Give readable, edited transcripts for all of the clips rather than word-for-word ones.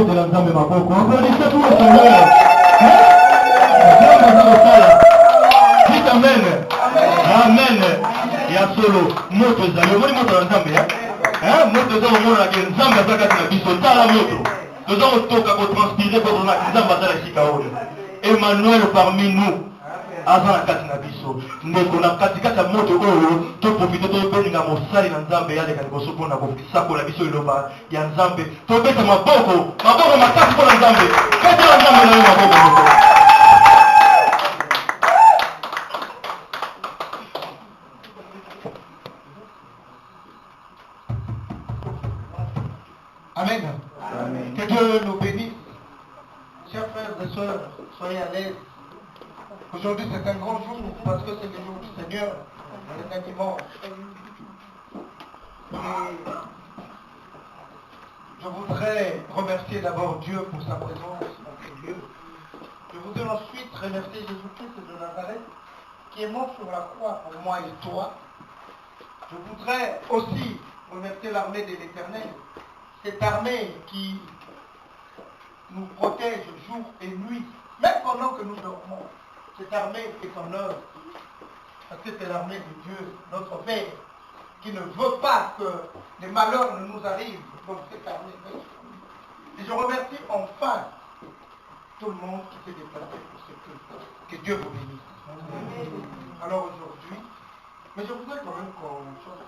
kotela nzambe maboko applaudissez tout le Seigneur. Dites amen. Amen. Ya solo moto ezali omoni moto na nzambe moto eza komona ke nzambe aza kati na biso tala moto toza kotoka kotranspire mpo tona nzambe aza na esika oyo. Emmanuel parmi nous aza na kati na biso ndeko na katikati ya moto oyo toprofite tobeninga mosali na nzambe yaleka liboso mpona kosakola biso liloba ya nzambe tobeta maboko makasi mpo na nzambe betela nzambe na yo maboko moko. Amen. Amen. Que Dieu nous bénisse. Chers frères et sœurs, soyez à l'aise. Aujourd'hui c'est un grand jour parce que c'est le jour du Seigneur. C'est un dimanche. Et je voudrais remercier d'abord Dieu pour sa présence dans ce lieu. Je voudrais ensuite remercier Jésus-Christ de Nazareth qui est mort sur la croix pour moi et toi. Je voudrais aussi remercier l'armée de l'Éternel. Cette armée qui nous protège jour et nuit, même pendant que nous dormons. Cette armée est en œuvre. Parce que c'est l'armée de Dieu, notre Père, qui ne veut pas que les malheurs ne nous arrivent comme cette armée. Et je remercie enfin tout le monde qui s'est déplacé pour ce culte. Que Dieu vous bénisse. Alors aujourd'hui, mais je voudrais quand même qu'on chante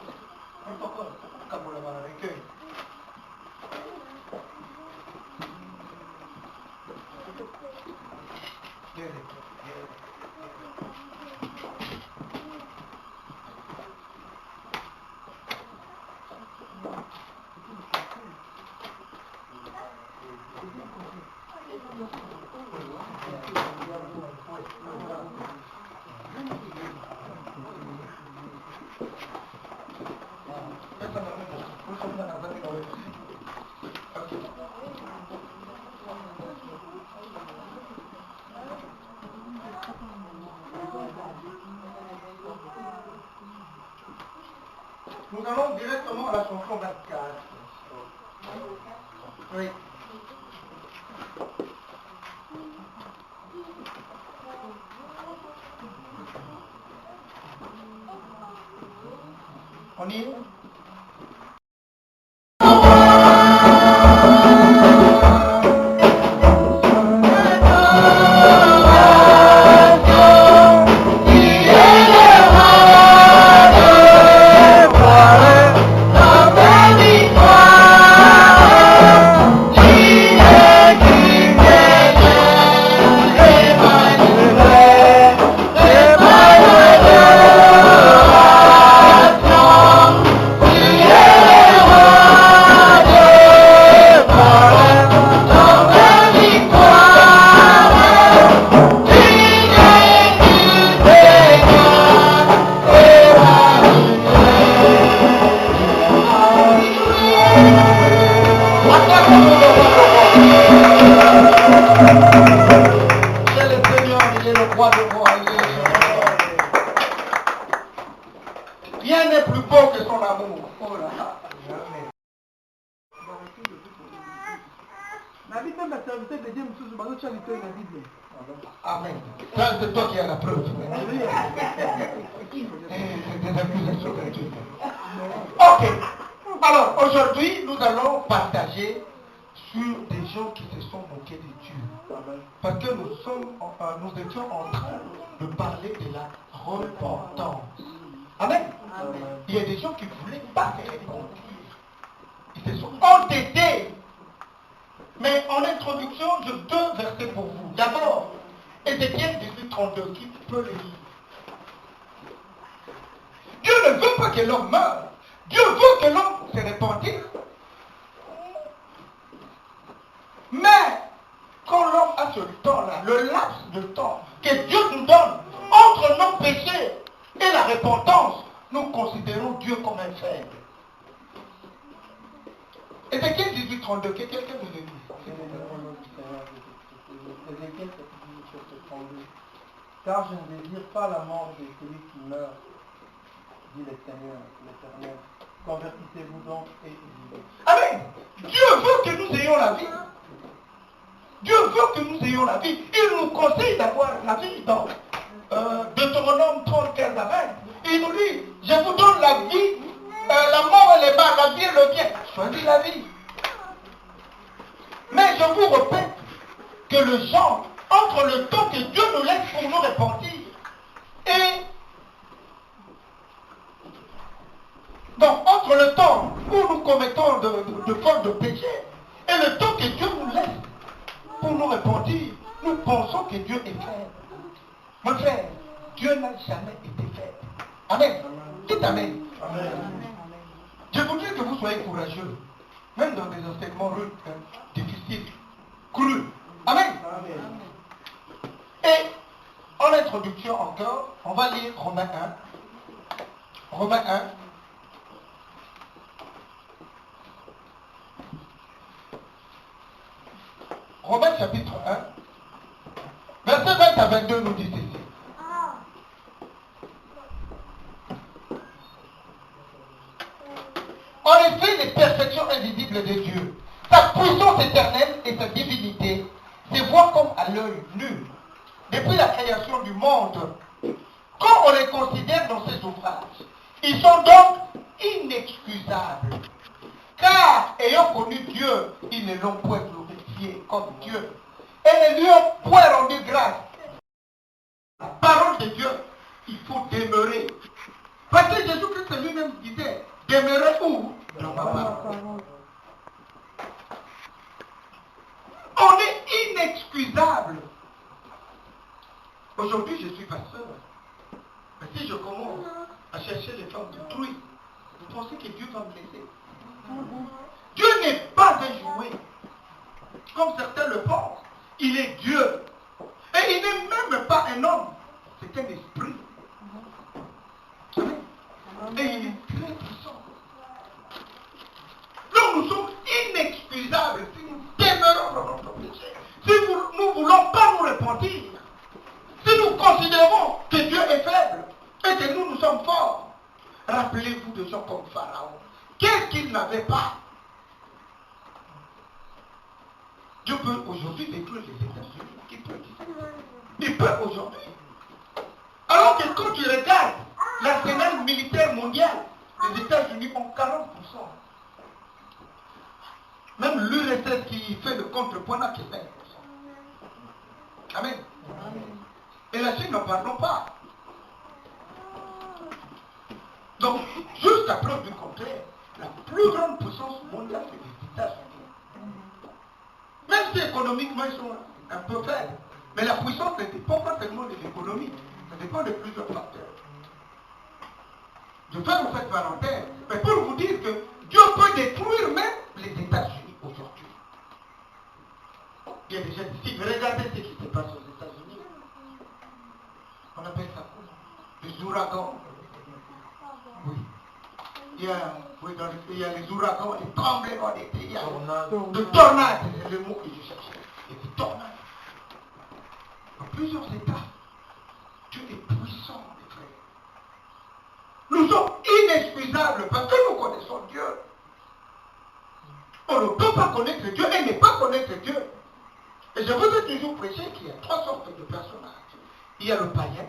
un peu comme on l'a dans le recueil. Nous allons directement à la chanson 24. Oui. On y est? Amen. Ça, c'est toi qui as la preuve. Ok. Alors, aujourd'hui, nous allons partager sur des gens qui se sont moqués de Dieu. Parce que nous étions en train de parler de la repentance. Amen. Il y a des gens qui ne voulaient pas se repentir. Ils se sont entêtés. Mais en introduction, j'ai deux versets pour vous. D'abord, Ézéchiel 18:32, qui peut le lire. Dieu ne veut pas que l'homme meure. Dieu veut que l'homme se repentisse. Mais, quand l'homme a ce temps-là, le laps de temps que Dieu nous donne entre nos péchés et la repentance, nous considérons Dieu comme un faible. Ézéchiel 18:32, que quelqu'un me le dise. Ézéchiel 32. Car je ne désire pas la mort de celui qui meurt, dit le Seigneur, l'Éternel. Convertissez-vous donc et vivez. Amen. Dieu veut que nous ayons la vie. Dieu veut que nous ayons la vie. Il nous conseille d'avoir la vie dans Deutéronome 35 à 20. Il nous dit, je vous donne la vie, la mort et les mal, la vie et le bien. Choisis la vie. Mais je vous répète que le genre, entre le temps que Dieu nous laisse pour nous repentir, et donc entre le temps où nous commettons de fautes de péché et le temps que Dieu nous laisse pour nous repentir, nous pensons que Dieu est faible. Mon frère, Dieu n'a jamais été faible. Amen. Dites Amen. Amen. Je voudrais que vous soyez courageux, même dans des enseignements rudes, difficiles, crus. Amen. Amen. Et en introduction encore, on va lire Romains 1. Romains 1. Romains chapitre 1. Verset 20 à 22 nous dit ceci. En effet, les perfections invisibles de Dieu, sa puissance éternelle et sa divinité, se voient comme à l'œil nu, depuis la création du monde. Quand on les considère dans ces ouvrages, ils sont donc inexcusables. Car, ayant connu Dieu, ils ne l'ont point glorifié comme Dieu. Et ne lui ont point rendu grâce. La parole de Dieu, il faut demeurer. Parce que Jésus-Christ lui-même disait, demeurez où? Dans ma parole. On est inexcusable. Aujourd'hui, je suis pasteur. Mais si je commence à chercher les femmes d'autrui, vous pensez que Dieu va me laisser? Dieu n'est pas un jouet, comme certains le pensent. Il est Dieu. Et il n'est même pas un homme. C'est un esprit. Et il est très puissant. Donc nous sommes inexcusables si nous demeurons dans notre péché. Si nous ne voulons pas nous repentir. Si nous considérons que Dieu est faible et que nous sommes forts. Rappelez-vous de gens comme Pharaon. Qu'est-ce qu'il n'avait pas? Dieu peut aujourd'hui détruire les États-Unis. Qui peut dire? Il peut aujourd'hui. Alors que quand tu regardes l'arsenal militaire mondial, les États-Unis ont 40%. Même l'URSS qui fait le contrepoint n'a que 5%. Amen. Et la Chine, n'en parlons pas. Donc, jusqu'à preuve du contraire, la plus grande puissance mondiale, c'est les États-Unis. Même si économiquement ils sont un peu faibles, mais la puissance ne dépend pas seulement de l'économie, ça dépend de plusieurs facteurs. Je vais vous faire parenthèse, mais pour vous dire que Dieu peut détruire même les États-Unis aujourd'hui. Il y a des gens ici, mais regardez ce qui se passe aux États-Unis. On appelle ça quoi? Les ouragans. Oui. Il y a les ouragans, les tremblements d'été, il y a de tornades, c'est le mot que je cherchais. Il y a des tornades. Dans plusieurs États, Dieu est puissant, mes frères. Nous sommes inexcusables parce que nous connaissons Dieu. On ne peut pas connaître Dieu et ne pas connaître Dieu. Et je vous ai toujours prêché qu'il y a trois sortes de personnages. Il y a le païen,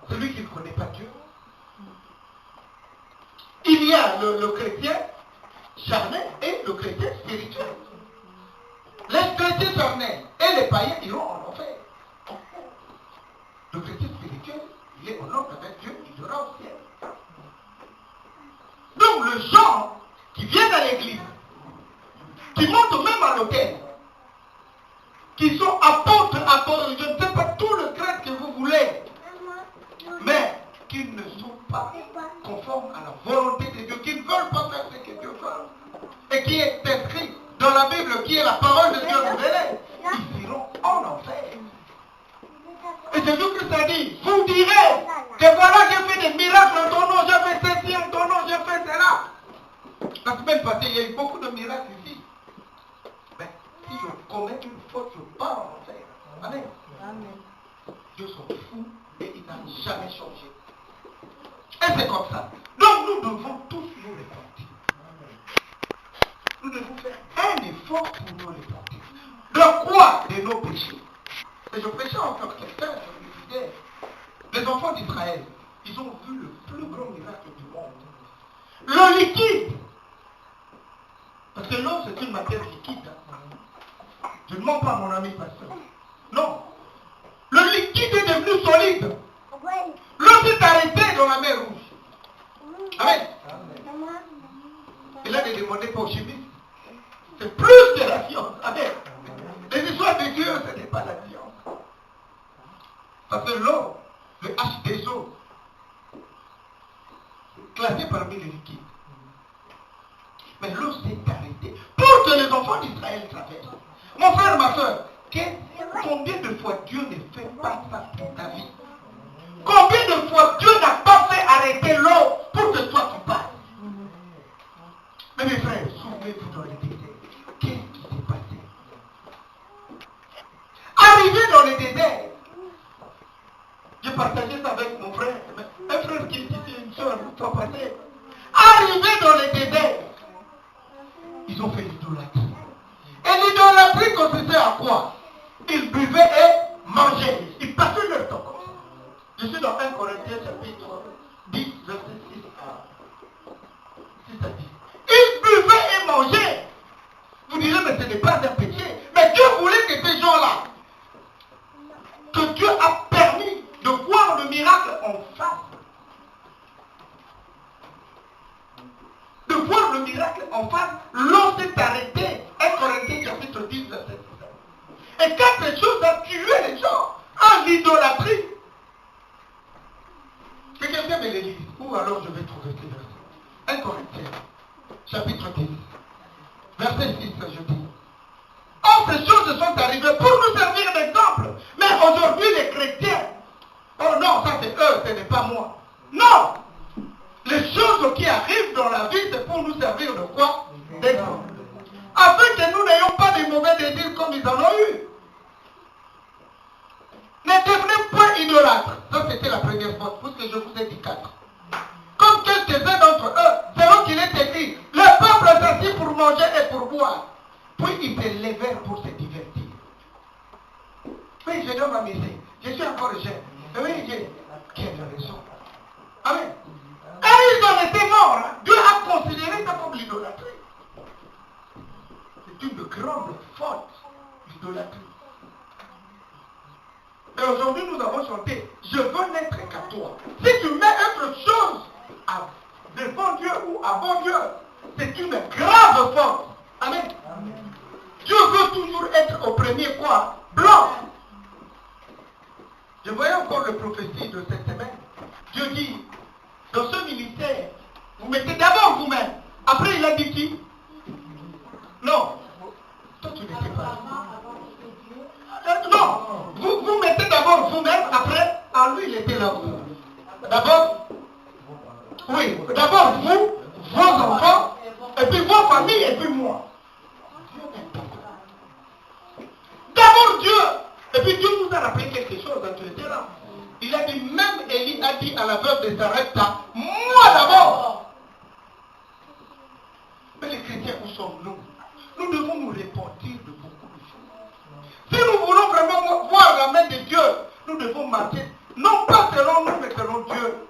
celui qui ne connaît pas Dieu. Il y a le chrétien charnel et le chrétien spirituel. Les chrétiens charnels et les païens iront en enfer. Le chrétien spirituel, il est en ordre avec Dieu, il ira au ciel. Donc le gens qui viennent à l'église, qui montent même à l'hôtel, qui sont apôtres, je ne sais pas tout le grade que vous voulez, mais qui ne sont pas conformes à la volonté de Dieu, qui ne veulent pas faire ce que Dieu veut, et qui est inscrit dans la Bible, qui est la parole de Dieu révélée, ils iront en enfer. Et Jésus-Christ a dit, vous direz que voilà, j'ai fait des miracles en ton nom, j'ai fait ceci en ton nom, j'ai fait cela. La semaine passée, il y a eu beaucoup de miracles ici. Mais si je commets une faute, je pars en enfer. Amen. Amen. Dieu s'en fout et il n'a jamais changé. Et c'est comme ça. Donc nous devons tous nous repentir. nous devons faire un effort pour nous les porter. De quoi? De nos péchés. Et je prêchais encore quelqu'un, je me disais, les enfants d'Israël, ils ont vu le plus grand miracle du monde. Le liquide. Parce que l'eau, c'est une matière liquide. Je ne mens pas, mon ami pasteur. Non. Le liquide est devenu solide. L'eau s'est arrêtée dans la mer Rouge. Amen. Et là, ne demandez pas aux chimistes. C'est plus que la science. Amen. Les histoires de Dieu, ce n'est pas la science. Parce que l'eau, le H2O, classé parmi les liquides. Mais l'eau s'est arrêtée. Pour que les enfants d'Israël traversent. Mon frère, ma soeur, combien de fois Dieu ne fait pas ça pour ta vie? Combien de fois Dieu n'a pas fait arrêter l'eau pour que toi tu passes? Mais mes frères, souvenez-vous dans le désert. Qu'est-ce qui s'est passé? Arrivé dans le désert, j'ai partagé ça avec mon frère, un frère qui est ici, une soeur, une fois passé. Arrivé dans le désert, ils ont fait l'idolâtrie. Et l'idolâtrie consistait à quoi? Ils buvaient et mangeaient. Ils passaient leur temps comme ça. Je suis dans 1 Corinthiens chapitre 10, verset 6 à 10. Ils buvaient et mangeaient. Vous direz, mais ce n'est pas un péché. Mais Dieu voulait que ces gens-là, que Dieu a permis de voir le miracle en face. De voir le miracle en face, l'eau s'est arrêtée. 1 Corinthiens chapitre 10, verset 6. Et quand ces choses ont tué les gens en idolâtrie, que quelqu'un me le dise, ou alors je vais trouver ces versets. 1 Corinthiens chapitre 10, verset 6, je dis. Or, ces choses sont arrivées pour nous servir d'exemple. Mais aujourd'hui, les chrétiens, oh non, ça c'est eux, ce n'est pas moi. Non! Les choses qui arrivent dans la vie, c'est pour nous servir de quoi? D'exemple. Afin que nous n'ayons pas de mauvais désirs comme ils en ont eu. Ne devenez point idolâtres. Ça, c'était la première faute, parce que je vous ai dit 4. Comme quelques-uns d'entre eux, c'est eux qu'il est écrit. Le peuple s'assit pour manger et pour boire. Puis ils se levèrent pour se divertir. Oui, je dois m'amuser. Je suis encore jeune. Oui, j'ai quelle raison. Amen. Et ils ont été morts. Hein. Dieu a considéré ça comme l'idolâtrie. C'est une grande faute, l'idolâtrie. Et aujourd'hui, nous avons chanté, je veux n'être qu'à toi. Si tu mets autre chose devant Dieu ou avant Dieu, c'est une grave faute. Amen. Amen. Dieu veut toujours être au premier quoi? Blanc. Je voyais encore le prophétie de cette semaine. Dieu dit, dans ce ministère, vous mettez d'abord vous-même. Après, il a dit qui? Non. Toi, tu n'étais pas là. Non. Vous mettez d'abord vous-même. Après, en lui, il était là. D'abord, oui. D'abord vous, vos enfants, et puis vos familles, et puis moi. D'abord Dieu. Et puis Dieu nous a rappelé quelque chose dans le terrain. Il a dit, même Élie a dit à la veuve de Sarepta, moi d'abord. Mais les chrétiens, où sommes-nous? Nous devons nous repentir de beaucoup de choses. Si nous voulons vraiment voir la main de Dieu, nous devons marcher, non pas selon nous, mais selon Dieu.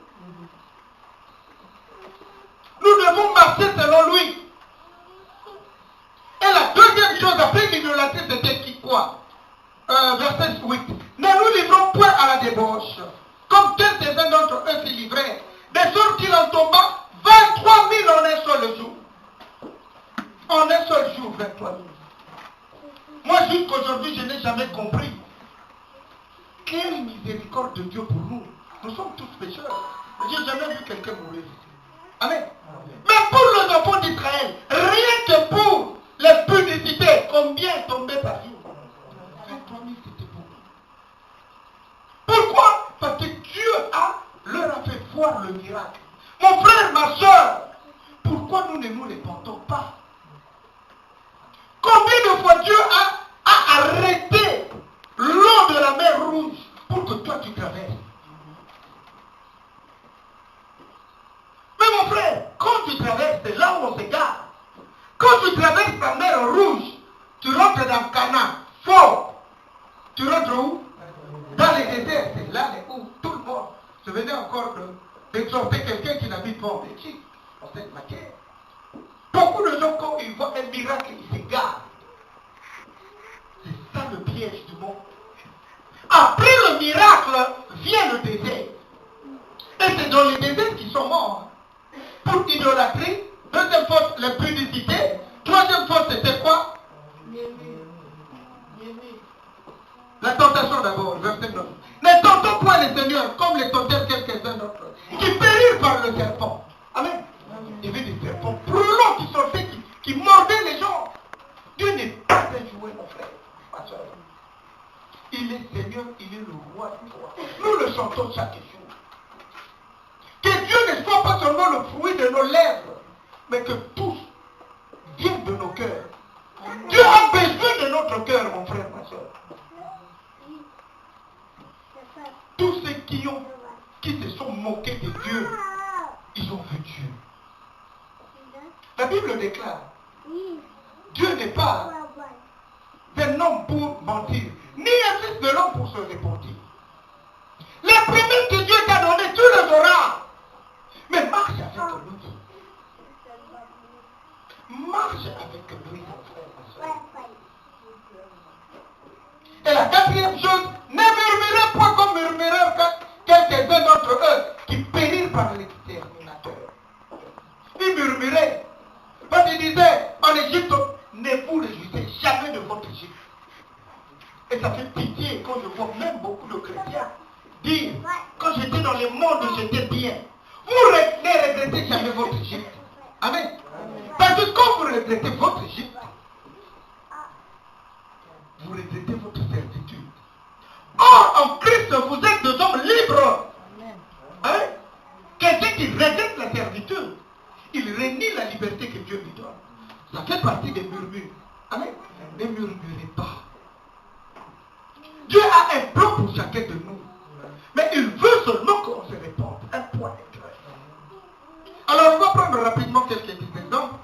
Nous devons marcher selon lui. Et la deuxième chose, après l'idolâtrie, c'était qui quoi? Verset 8. Ne nous livrons point à la débauche, comme quelques-uns d'entre eux s'y livraient, de sorte qu'il en tomba 23 000 en un seul jour. En un seul jour, 23 000. Moi, jusqu'aujourd'hui, je n'ai jamais compris. Quelle miséricorde de Dieu pour nous. Nous sommes tous pécheurs. Je n'ai jamais vu quelqu'un mourir. Amen. Mais pour les enfants d'Israël, rien que pour les publicités, combien tombaient par jour? 23 000, c'était beaucoup. Pourquoi? Parce que Dieu leur a fait voir le miracle. Mon frère, ma soeur, pourquoi nous ne nous répentons pas? Combien de fois Dieu a arrêté l'eau de la mer Rouge pour que toi tu traverses? Mais mon frère, quand tu traverses, c'est là où on se gare. Quand tu traverses, Tu rentres où? Dans les déserts, c'est là où tout le monde. Je venais encore d'exhorter quelqu'un qui n'habite pas en Belgique, en cette matière. Beaucoup de gens, quand ils voient un miracle, ils s'égarent. C'est ça le piège du monde. Après le miracle, vient le désert. Et c'est dans les déserts qu'ils sont morts. Pour idolâtrie, deuxième faute, la pudicité. Troisième faute, c'était quoi? La tentation d'abord, verset 9. Ne tentons point les seigneurs comme les tentèrent quelques-uns d'autres, qui périrent par le serpent. Amen. Il y avait des serpents brûlants qui sortaient, qui mordaient les gens. Dieu n'est pas un jouet, mon frère, ma soeur. Il est Seigneur, il est le roi du roi. Nous le chantons chaque jour. Que Dieu ne soit pas seulement le fruit de nos lèvres, mais que tous viennent de nos cœurs. Dieu a besoin de notre cœur, mon frère, ma soeur. Tous ceux qui se sont moqués de Dieu, ils ont vu Dieu. La Bible déclare, Dieu n'est pas un homme pour mentir, ni un fils de l'homme pour se repentir. Les promesses que Dieu t'a données, tu les auras. Mais marche avec lui. Marche avec lui, mon frère, ma soeur. Et la quatrième chose, ne murmurez point comme murmurèrent quelques-uns d'entre eux qui périrent par l'exterminateur. Ils murmuraient. Parce qu'ils disaient en Égypte, ne vous réjouissez jamais de votre Égypte. Et ça fait pitié quand je vois même beaucoup de chrétiens dire, quand j'étais dans le monde, j'étais bien. Vous ne regrettez jamais votre Égypte. Amen. Parce que quand vous regrettez votre Égypte, vous regrettez votre certitude. Or, en Christ, vous êtes des hommes libres. Hein? Quelqu'un qui regrette la servitude, il renie la liberté que Dieu lui donne. Ça fait partie des murmures. Amen. Ne murmurez pas. Dieu a un plan pour chacun de nous. Mais il veut seulement qu'on se réponde. Un point est clair. Alors, on va prendre rapidement quelques exemples.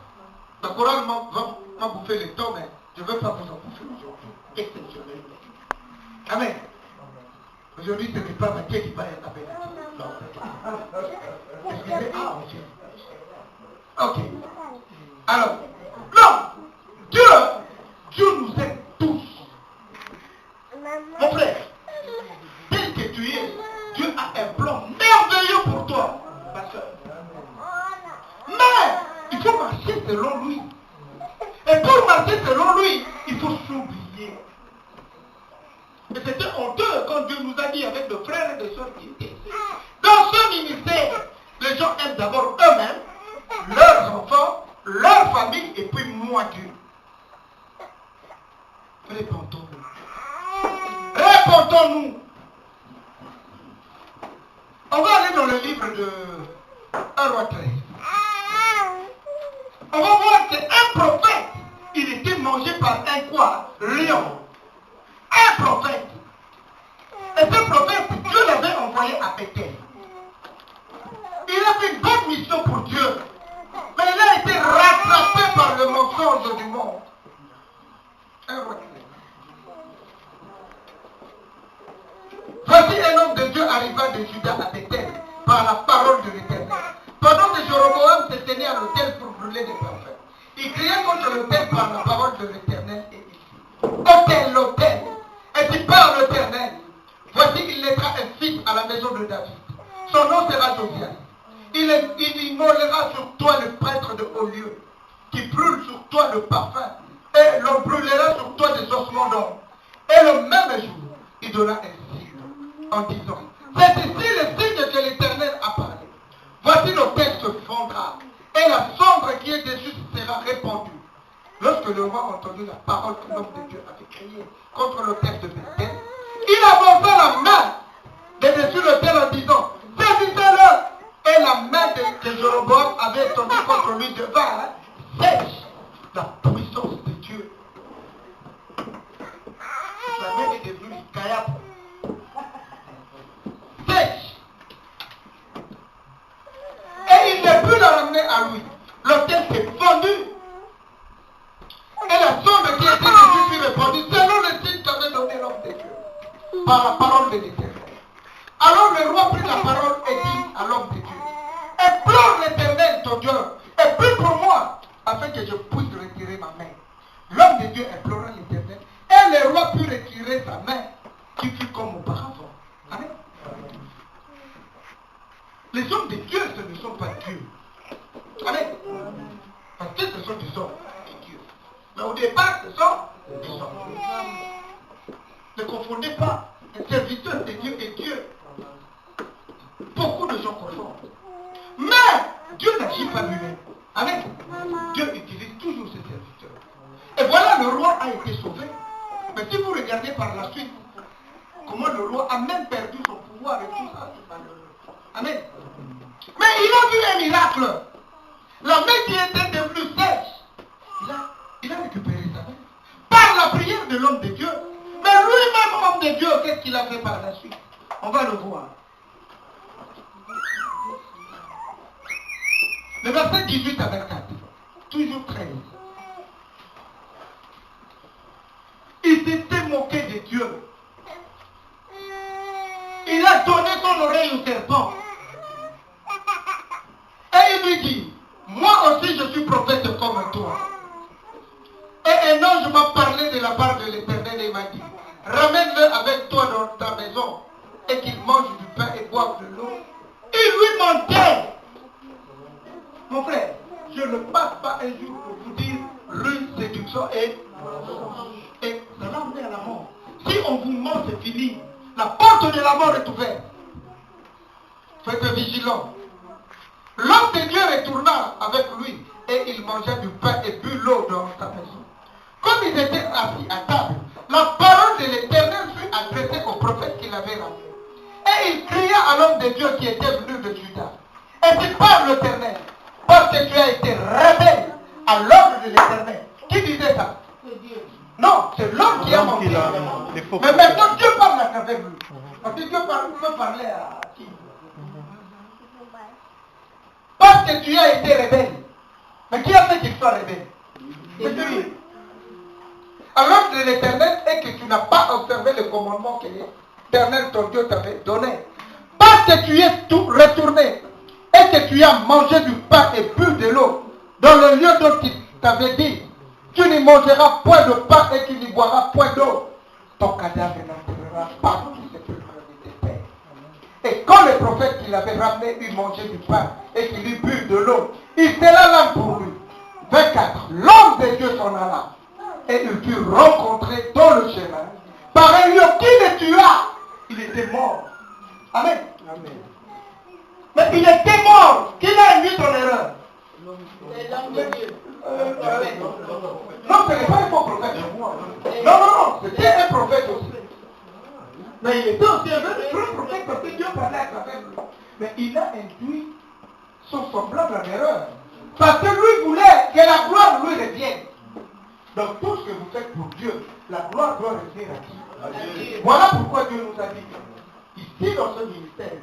La chorale m'a bouffé le temps, mais je ne veux pas vous en bouffer aujourd'hui. Exceptionnellement. Amen. Aujourd'hui, ce n'est pas Mathieu qui va être avec nous. Excusez. Ah, monsieur. Ok. Alors, non. Dieu nous aime tous. Mon frère, tel que tu es, Dieu a un plan merveilleux pour toi, ma soeur. Mais il faut marcher selon lui. Et pour marcher selon lui, il faut s'oublier. Et c'était honteux quand Dieu nous a dit avec des frères et des soeurs qui étaient ici. Dans ce ministère, les gens aiment d'abord eux-mêmes, leurs enfants, leur famille, et puis moi Dieu. Répondons-nous. Répondons-nous. On va aller dans le livre de 1 roi 13. On va voir qu'un prophète, il était mangé par un quoi? Lion. Un prophète. Et ce prophète, Dieu l'avait envoyé à Bethel. Il a fait une bonne mission pour Dieu. Mais il a été rattrapé par le mensonge du monde. Un roi. Voici un homme de Dieu arriva de Juda à Bethel par la parole de l'Éternel. Pendant que Jéroboam se tenait à l'autel pour brûler des parfums, il criait contre l'autel par la parole de l'Éternel et il dit, autel, l'autel, et dit par l'Éternel, voici il naîtra un fils à la maison de David. Son nom sera Josias. Il immolera sur toi le prêtre de haut lieu, qui brûle sur toi le parfum, et l'on brûlera sur toi des ossements d'homme. Et le même jour, il donna un signe en disant, c'est ici le signe que l'Éternel a parlé. Voici l'autel se fondra, et la cendre qui est dessus sera répandue. Lorsque le roi entendit la parole que l'homme de Dieu avait criée contre l'autel de Bethel, il avança la main de dessus l'autel en disant, saisissez-le. Et la main que Jéroboam avait tendue contre lui devint sèche. La puissance de Dieu. La main est devenue caillable. Sèche. Et il ne put la ramener à lui. L'autel s'est fendu. Et la sonde qui était dessus fut répandue selon le signe qu'avait donné l'homme de Dieu. par la parole de l'Éternel. Alors le roi prit la parole et dit à l'homme de Dieu, implore l'Éternel ton Dieu, et prie pour moi, afin que je puisse retirer ma main. L'homme de Dieu implora l'Éternel, et le roi put retirer sa main, qui fut comme auparavant. Amen. Les hommes de Dieu, ce ne sont pas Dieu. Amen. Parce que ce sont des hommes de Dieu. Mais au départ, ce sont des hommes. Ne confondez pas un serviteur de Dieu et Dieu. Beaucoup de gens confondent. Mais Dieu n'agit pas lui-même. Amen. Dieu utilise toujours ses serviteurs. Et voilà, le roi a été sauvé. Mais si vous regardez par la suite, comment le roi a même perdu son pouvoir et tout ça, c'est malheureux. Amen. Mais il a vu un miracle. La main qui était devenue sèche, il a récupéré sa main. Par la prière de l'homme de Dieu. Mais lui-même, homme de Dieu, qu'est-ce qu'il a fait par la suite? On va le voir. Le verset 18 à 24, toujours 13. Il s'était moqué de Dieu. Il a donné son oreille au serpent. Et il lui dit, moi aussi je suis prophète comme toi. Et un ange m'a parlé de la part de l'Éternel et m'a dit, ramène-le avec toi dans ta maison et qu'il mange du pain et boive de l'eau. Il lui mentait. Mon frère, je ne passe pas un jour pour vous dire ruse, séduction et ça va amener à la mort. Si on vous ment, c'est fini. La porte de la mort est ouverte. Faites vigilant. L'homme de Dieu retourna avec lui et il mangea du pain et but l'eau dans sa maison. Comme ils étaient assis à table, la parole de l'Éternel fut adressée au prophète qui l'avait ramené. Et il cria à l'homme de Dieu qui était venu de Juda. Et dit, parle l'Éternel, parce que tu as été rebelle à l'ordre de l'Éternel. Qui disait ça? Non, c'est l'homme qui a menti. Mais maintenant Dieu parle à travers lui. Parce que Dieu peut parler à qui? Parce que tu as été rebelle. Mais qui a fait qu'il soit rebelle? C'est lui. Alors de l'Éternel est que tu n'as pas observé le commandement que l'Éternel ton Dieu t'avait donné. Parce que tu es tout retourné et que tu as mangé du pain et bu de l'eau dans le lieu dont il t'avait dit, tu n'y mangeras point de pain et tu n'y boiras point d'eau. Ton cadavre n'entrera pas dans le sépulcre de tes pères. Et quand le prophète qui l'avait ramené eut mangé du pain et qu'il eut bu de l'eau, il scella l'âme pour lui. 24. L'homme de Dieu s'en alla et il fut rencontré dans le chemin par un lion qui le tua. Il était mort. Amen. Amen. Mais il était mort. Qui l'a induit dans l'erreur? Non, ce n'est pas un faux prophète. Non, c'était un prophète aussi. Mais il était aussi un vrai prophète parce que Dieu parlait à travers lui. Mais il a induit son semblable en erreur. Parce que lui voulait que la gloire lui revienne. Donc tout ce que vous faites pour Dieu, la gloire doit revenir à qui? Voilà pourquoi Dieu nous a dit, ici dans ce ministère,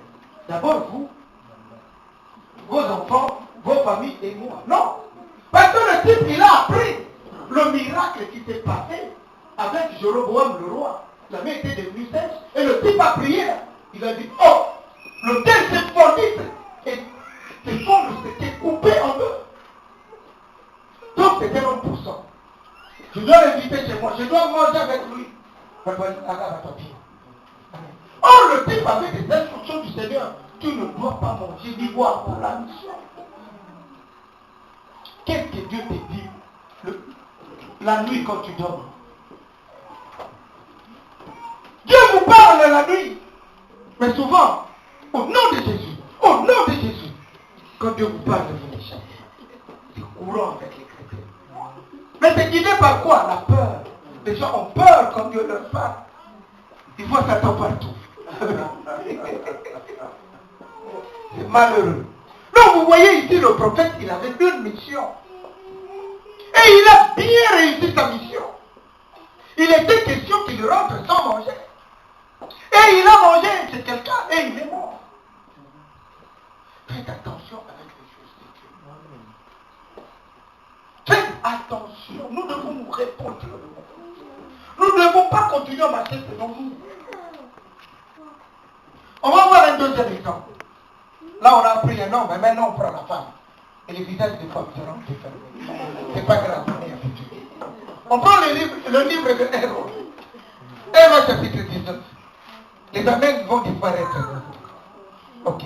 d'abord vous, vos enfants, vos familles et moi. Non. Parce que le type, il a appris le miracle qui s'est passé avec Jéroboam le roi. La main était devenue sèche et le type a prié. Il a dit, oh, le tel s'est fondu et ses fondres s'étaient coupés en deux. Donc c'était 1%. Je dois l'inviter chez moi, je dois manger avec lui. Or le type avait des instructions du Seigneur. Tu ne dois pas manger ni boire pour la mission. Qu'est-ce que Dieu te dit la nuit quand tu dors? Dieu vous parle la nuit. Mais souvent, au nom de Jésus, quand Dieu vous parle, vous l'échappez. C'est courant avec les chrétiens. Mais c'est guidé par quoi? La peur. Les gens ont peur quand Dieu leur parle. Ils voient Satan partout. C'est malheureux. Donc vous voyez ici le prophète, il avait une mission. Et il a bien réussi sa mission. Il était question qu'il rentre sans manger. Et il a mangé chez quelqu'un et il est mort. Faites attention avec les choses de Dieu. Faites attention. Nous devons nous répondre. Nous ne devons pas continuer à marcher selon nous. deuxième exemple. Là, on a pris un homme, mais maintenant on prend la femme. Et les visages des femmes seront différents. C'est pas grave, on est habitué. On prend le livre de Héros. Héros chapitre 19. Les amens vont disparaître. Ok.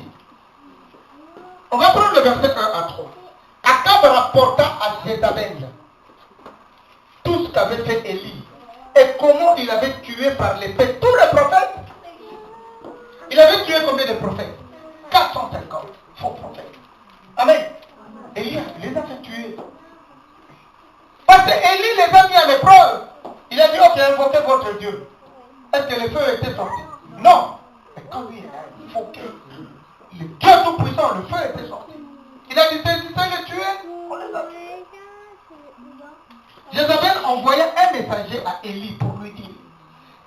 On va prendre le verset 1 à 3. Akab rapporta à Jézabel tout ce qu'avait fait Élie et comment il avait tué par l'épée tous les prophètes. Il avait tué combien de prophètes? 450 faux prophètes. Amen. Élie les a fait tuer. Parce que Élie les a mis à l'épreuve. Il a dit, ok, invoquez votre Dieu. Est-ce que le feu était sorti? Non. Mais quand il a invoqué le Dieu Tout-Puissant, le feu était sorti. Il a dit, saisissez les tuer. On les a tués. Jézabel envoya un messager à Élie pour lui dire,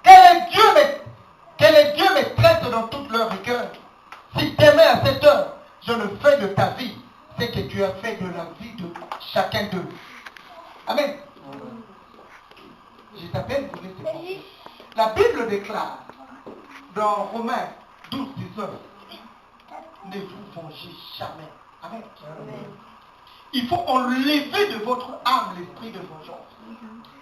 que les dieux me traitent dans toute leur rigueur. Si demain à cette heure, je ne fais de ta vie ce que tu as fait de la vie de chacun d'eux. Amen. Jézabel voulait se venger. La Bible déclare dans Romains 12, 19, ne vous vengez jamais. Amen. Il faut enlever de votre âme l'esprit de vengeance.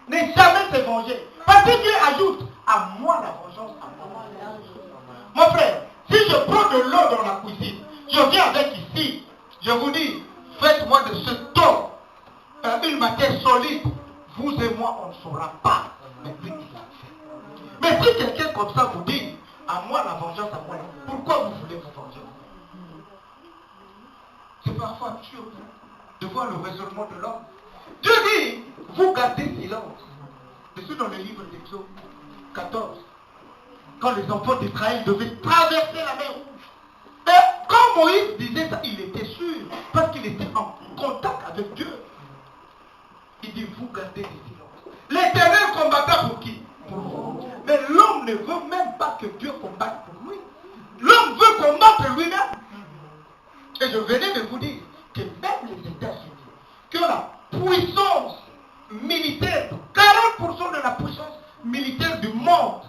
Ne jamais se venger. Parce que Dieu ajoute, à moi la vengeance, à moi. Mon frère, si je prends de l'eau dans la cuisine, je viens avec ici, je vous dis, faites-moi de ce eau une matière solide. Vous et moi, on ne saura pas. Mais lui, il l'a fait. Mais si quelqu'un comme ça vous dit, à moi la vengeance, à moi, pourquoi vous voulez vous venger? C'est parfois absurde de voir le raisonnement de l'homme. Dieu dit, vous gardez silence. Je suis dans le livre d'Exode 14. Quand les enfants d'Israël devaient traverser la mer Rouge. Et quand Moïse disait ça, il était sûr, parce qu'il était en contact avec Dieu. Il dit, vous gardez le silence. L'Éternel combattra pour qui? Pour vous. Mais l'homme ne veut même pas que Dieu combatte pour lui. L'homme veut combattre lui-même. Et je venais de vous dire que même les États-Unis, qui ont la puissance militaire, 40% de la puissance militaire du monde,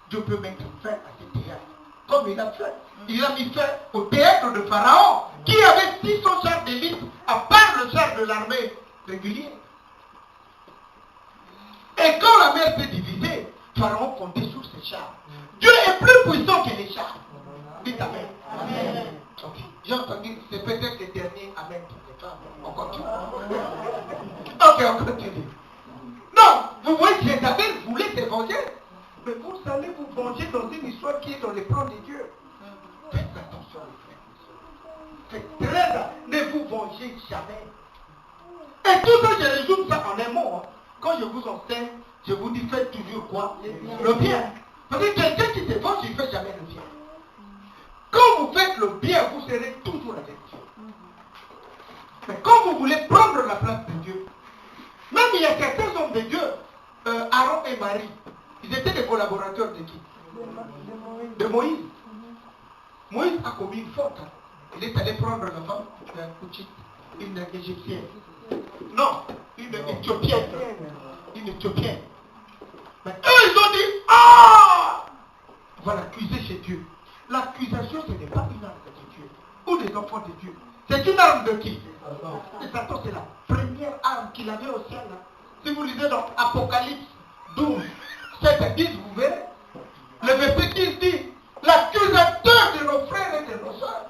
Dieu peut mettre fin à ces théâtres. Comme il a fait. Il a mis fin au théâtre de Pharaon, qui avait 600 chars d'élite, à part le char de l'armée régulière. Et quand la mer s'est divisée, Pharaon comptait sur ses chars. Dieu est plus puissant que les chars. Dites Amen. Amen. Okay. J'ai entendu, c'est peut-être le dernier Amen pour les femmes. On continue. Ok, on continue. Non, vous voyez, Jézabel voulait se venger. Mais vous allez vous venger dans une histoire qui est dans les plans de Dieu. Faites attention, les frères. Faites très attention. Ne vous vengez jamais. Et tout ça, je résume ça en un mot. Hein. Quand je vous enseigne, je vous dis faites toujours quoi? Le bien. Parce que quelqu'un qui se venge, il ne fait jamais le bien. Quand vous faites le bien, vous serez toujours avec Dieu. Mais quand vous voulez prendre la place de Dieu, même il y a certains hommes de Dieu, Aaron et Marie, ils étaient des collaborateurs de qui? De Moïse. Moïse a commis une faute. Il est allé prendre la femme d'un Couchite, une égyptienne. Non, une éthiopienne. Une éthiopienne. Mais eux, ils ont dit, ah, on va l'accuser chez Dieu. L'accusation, ce n'est pas une arme de Dieu. Ou des enfants de Dieu. C'est une arme de qui? Et Satan, c'est la première arme qu'il avait au ciel. Là. Si vous lisez dans Apocalypse 12, 7 à 10, vous verrez. Le verset 10 dit, l'accusateur de nos frères et de nos soeurs,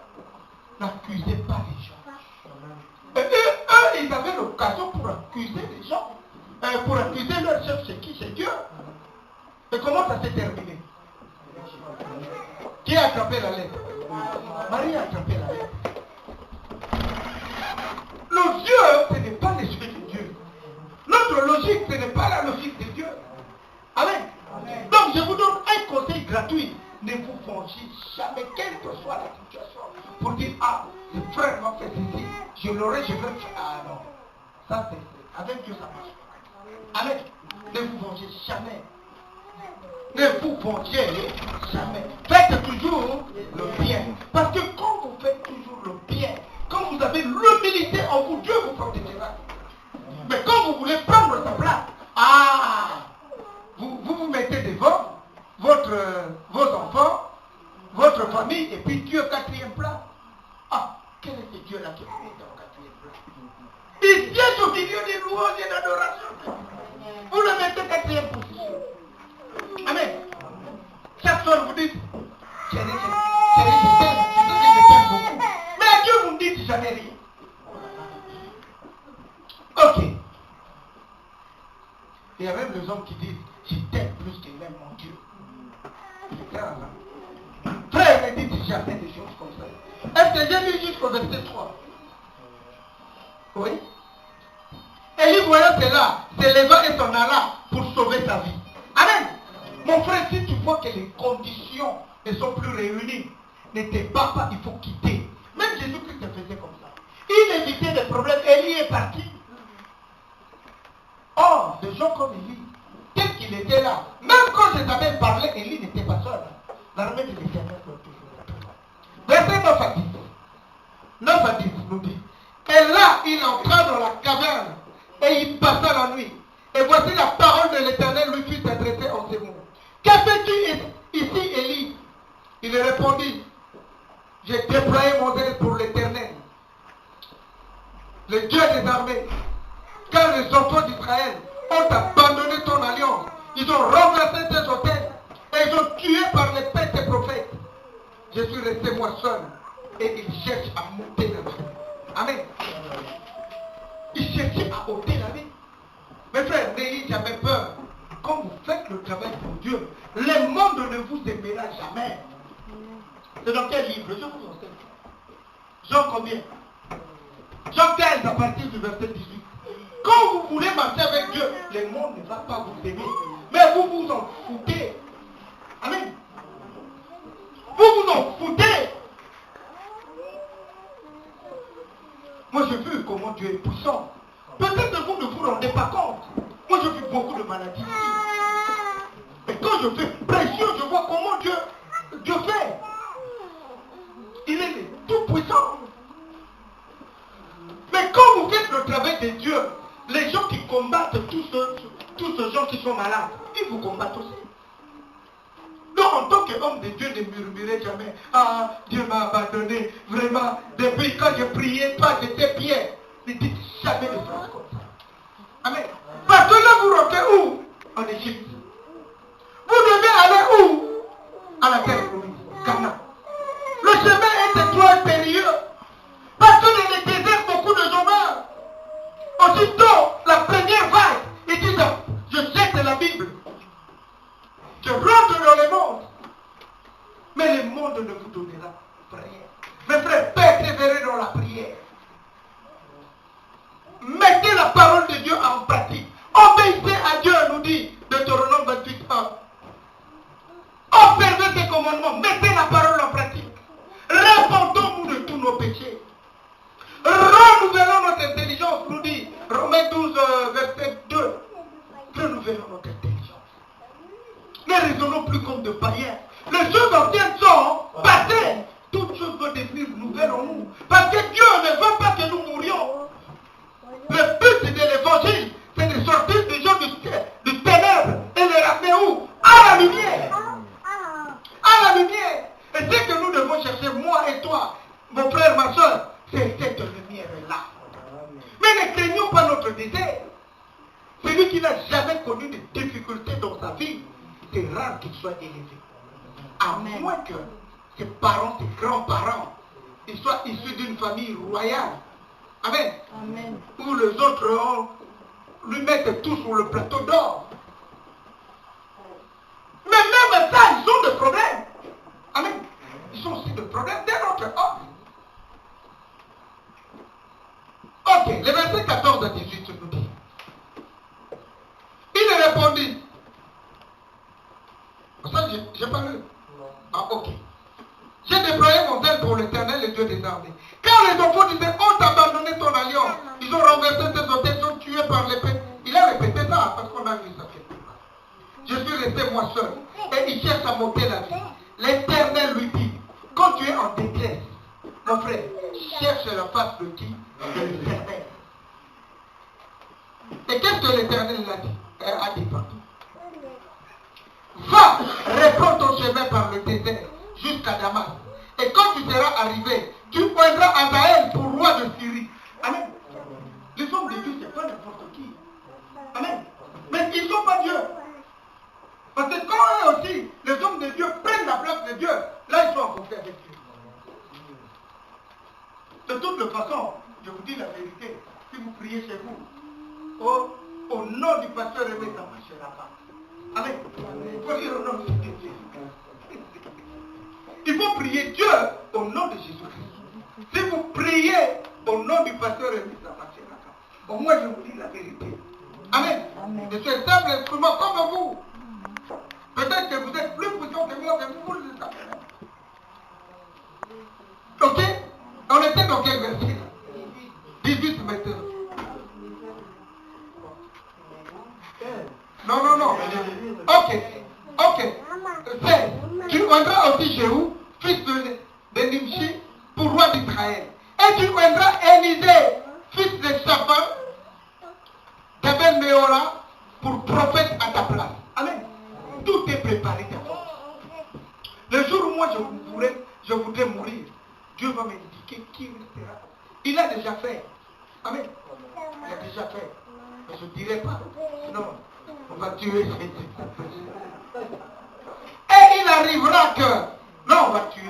n'accusez pas les gens. Et eux, ils avaient l'occasion pour accuser les gens. Pour accuser leur chef, c'est qui? C'est Dieu. Et comment ça s'est terminé? Qui a attrapé la lettre? Marie a attrapé la lettre. Nos yeux, ce n'est pas l'esprit de Dieu. Notre logique, ce n'est pas la logique de Dieu. Amen. Amen. Donc, je vous donne un conseil gratuit. Ne vous vengez jamais, quelle que soit la situation. Pour dire, ah, le frère m'a fait ceci, je l'aurai, je vais faire. Ah non. Ça, c'est avec Dieu, ça marche. Amen. Ne vous vengez jamais. Ne vous vengez jamais. Faites toujours le bien. Parce que quand vous faites toujours le bien, quand vous avez l'humilité en vous, Dieu vous protégera. Mais quand vous voulez prendre sa place, vous mettez devant vos enfants, votre famille, et puis Dieu quatrième plat. Ah, quel est ce Dieu-là qui est au quatrième plat? Il siège au milieu des louanges et d'adoration. Vous le mettez quatrième position. Amen. Chaque soir vous dites, chérie, je t'aime beaucoup. Mais à Dieu vous ne dites jamais rien. Ok. Il y a même les hommes qui disent, je t'aime plus que même mon Dieu. C'est clair, ça. Frère, ne dites jamais des choses comme ça. Est-ce que j'ai lu jusqu'au verset 3? Oui. Élie, voyant cela, se leva et s'en alla pour sauver sa vie. Amen. Mon frère, si tu vois que les conditions ne sont plus réunies, ne te bats pas, il faut quitter. Même Jésus-Christ faisait comme ça. Il évitait des problèmes. Élie est parti. Or, des gens comme Élie, tel qu'il était là, même quand je t'avais parlé, Élie n'était pas seul. L'armée de l'Éternel peut toujours. Verset 9 à 10. 9 à 10 nous dit. Et là, il entra dans la caverne et il passa la nuit. Et voici la parole de l'Éternel lui fut adressée en ces mots. Que fais-tu ici, Élie? Il répondit, j'ai déployé mon zèle pour l'Éternel, le Dieu des armées, car les enfants d'Israël ont abandonné ton alliance. Ils ont renversé tes hôtels et ils ont tué par l'épée tes prophètes. Je suis resté moi seul et ils cherchent à monter la vie. Amen. Ils cherchent à ôter la vie. Mes frères, n'ayez jamais peur. Quand vous faites le travail pour Dieu, le monde ne vous aimera jamais. C'est dans quel livre? Je vous enseigne. Jean combien? Jean 15 à partir du verset 18. Quand vous voulez marcher avec Dieu, le monde ne va pas vous aimer. Mais vous vous en foutez. Amen. Vous vous en foutez. Moi j'ai vu comment Dieu est puissant. Peut-être que vous ne vous rendez pas compte. Moi j'ai vu beaucoup de maladies ici. Et quand je fais précieux, je vois comment Dieu fait. Il est le tout puissant. Mais quand vous faites le travail de Dieu, les gens qui combattent tous ces gens qui sont malades, ils vous combattent aussi. Donc en tant qu'homme de Dieu, ne murmurez jamais, ah, Dieu m'a abandonné, vraiment, depuis quand je priais, toi j'étais bien. Ne dites jamais de phrases comme ça. Amen. Parce que là vous rentrez où? En Égypte. Vous devez aller où? À la terre promise, Cana. Le chemin est étroit et périlleux. Parce que dans les déserts, beaucoup de gens meurent. Aussitôt, la première vague, ils disent, je jette la Bible. Je rentre dans le monde. Mais le monde ne vous donnera rien. Mes frères, persévérez dans la prière. Mettez la parole de Dieu en pratique. Obéissez à Dieu, nous dit Deutéronome 28:1. Observez ses commandements. Mettez la parole en pratique. Répondons-nous de tous nos péchés. Renouvelons notre intelligence, nous dit Romains 12, verset 2. Renouvelons notre intelligence. Ne raisonnons plus comme de païens. Les choses anciennes sont passées. Toutes choses vont devenir nouvelles en nous. Parce que Dieu ne veut pas que nous mourions. Le but de l'évangile, c'est de sortir des gens du ténèbre et les ramener où? À la lumière. À la lumière. Et ce que nous devons chercher, moi et toi, mon frère, ma soeur, c'est cette lumière-là. Mais ne craignons pas notre désert. Celui qui n'a jamais connu de difficultés dans sa vie, c'est rare qu'il soit élevé. À moins que ses parents, ses grands-parents, ils soient issus d'une famille royale. Amen. Amen. Où les autres lui mettent tout sur le plateau d'or. Mais même ça, ils ont des problèmes. Amen. Ils ont aussi des problèmes d'un autre ordre. Ok, le verset 14 à 18 nous dit. Il répondit. Ça, j'ai pas lu. Ah, ok. J'ai déployé mon zèle pour l'Éternel, le Dieu des armées. Car les enfants d'Israël ont abandonné ton alliance. Ils ont renversé tes hôtels, ils sont tués par l'épée. Il a répété ça parce qu'on a vu ça quelque part. Je suis resté moi seul. Et il cherche à monter la vie. L'Éternel lui dit, quand tu es en détresse, mon frère, cherche la face de qui? De l'Éternel. Et qu'est-ce que l'Éternel a dit partout? Va, reprends ton chemin par le désert jusqu'à Damas. oindras Hazaël pour roi de Syrie. Amen. Les hommes de Dieu, ce n'est pas n'importe qui. Amen. Mais ils ne sont pas Dieu. Parce que quand eux aussi, les hommes de Dieu prennent la place de Dieu, là ils sont en conflit avec Dieu. De toute façon, je vous dis la vérité, si vous priez chez vous, au nom du pasteur Réveil, ça ne marchera pas. Amen. Il faut dire au nom de Jésus. Il faut prier Dieu au nom de Jésus-Christ. Si vous priez au nom du pasteur Réveil, ça ne marchera pas. Au moins, je vous dis la vérité. Amen. Je suis un simple instrument comme vous. Peut-être que vous êtes plus puissant que moi, mais vous le savez. Ok? On était dans quel verset? 18 maintenant. Non. Ok. 16. Tu oindras aussi Jéhu, fils de Nimshi, pour roi d'Israël. Et tu oindras Élisée, fils de Shaphan, d'Abel Méora, pour prophète à ta place. Amen. Tout est préparé d'avance. Le jour où moi je voudrais mourir, Dieu va m'indiquer qui restera. Il a déjà fait. Amen. Il a déjà fait. Mais je ne dirai pas. Sinon, on va tuer Jésus. Et il arrivera que... Non, on va tuer.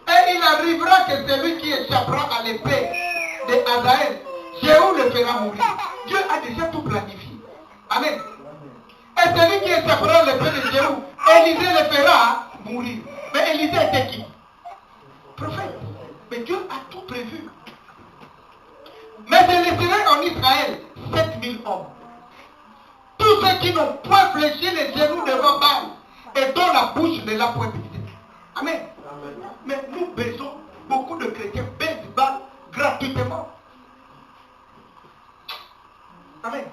Et il arrivera que celui qui échappera à l'épée de Hazaël, Jéhu le fera mourir. Dieu a déjà tout planifié. Amen. Et celui qui échappera à l'épée de Jéhu, Élisée le fera mourir. Mais Élisée était qui? Prophète. Mais Dieu a tout prévu. Mais je laisserai en Israël 7000 hommes. Tous ceux qui n'ont point fléchi les genoux devant Baal et dont la bouche ne l'a point brisé. Amen. Mais nous baisons, beaucoup de chrétiens baissent Baal gratuitement. Amen.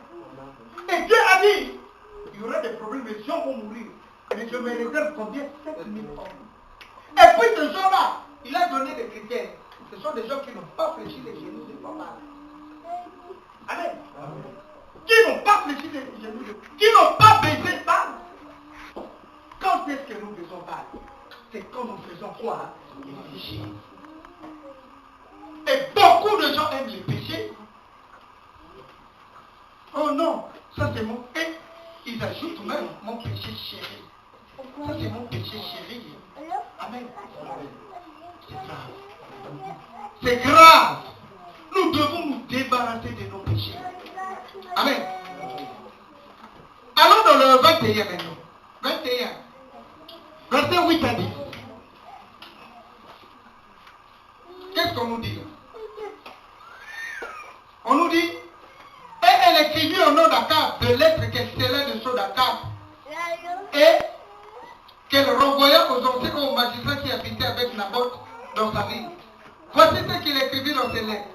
Et Dieu a dit, il y aura des problèmes, les gens vont mourir. Mais je me réserve combien? 7000 hommes. Et puis ce jour-là, il a donné des critères. Ce sont des gens qui n'ont pas fléchi les genoux devant Baal. Amen. Qui n'ont pas fléchi les genoux, qui n'ont pas baisé Baal. Quand est-ce que nous baisons Baal? C'est quand nous faisons quoi? Les péchés. Et beaucoup de gens aiment les péchés. Oh non, ça c'est mon... Et ils ajoutent même mon péché chéri. Ça c'est mon péché chéri. Amen. C'est grave. C'est grave. Nous devons nous débarrasser de nos péchés. Amen. Allons dans le 21 maintenant. 21. Verset 8 à 10. Qu'est-ce qu'on nous dit là? On nous dit, et elle écrivit au nom d'Akab de lettres qu'elle scellait de sceaux d'Akab et qu'elle renvoya aux anciens, aux magistrats qui habitaient avec Naboth dans sa ville. Voici ce qu'il écrivit dans ses lettres.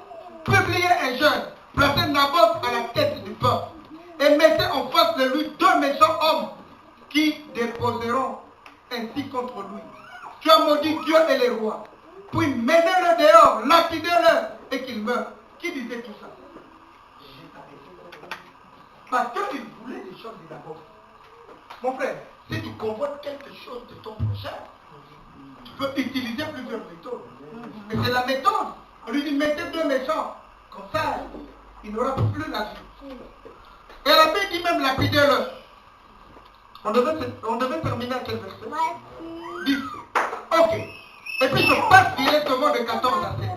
Publiez un jeune, placez Naboth à la tête du peuple et mettez en face de lui 2 méchants hommes qui déposeront ainsi contre lui. Tu as maudit Dieu et les rois, puis menez-le dehors, lapidez-le et qu'il meure. Qui disait tout ça? Parce qu'il voulait des choses de Naboth. Mon frère, si tu convoites quelque chose de ton prochain, tu peux utiliser plusieurs méthodes. Et c'est la méthode. On lui dit, mettez 2 méchants. Comme ça, il n'aura plus la vie. Et la Bible dit même lapidez-le. On devait terminer à quel verset? 10. Ok. Et puis je passe directement de 14 à 16.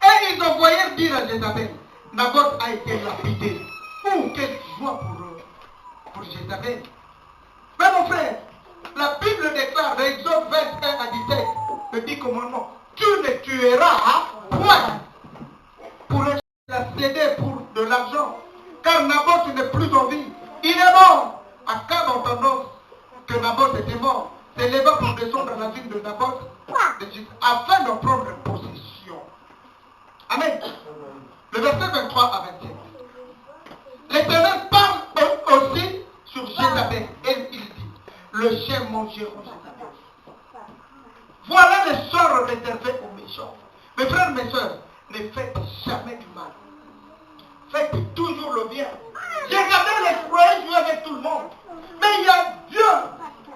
Et ils envoyèrent dire à Jézabel, Naboth a été lapidé. Oh, quelle joie pour Jézabel. Mais mon frère, la Bible déclare dans Exode 21 à 17, le 10 commandements, tu ne tueras point pour la céder pour de l'argent, car Naboth n'est plus en vie. Il est mort. Akab, entendant que Naboth était mort, s'éleva pour descendre dans la ville de Naboth afin d'en prendre possession. Amen. Le verset 23 à 27. L'Éternel parle aussi sur Jézabel et il dit, le chien mangeront Jézabel. Voilà le sort réservé aux méchants. Mes frères, mes soeurs, ne faites jamais du mal. Faites toujours le bien. Jézabel est croyée jouer avec tout le monde. Mais il y a Dieu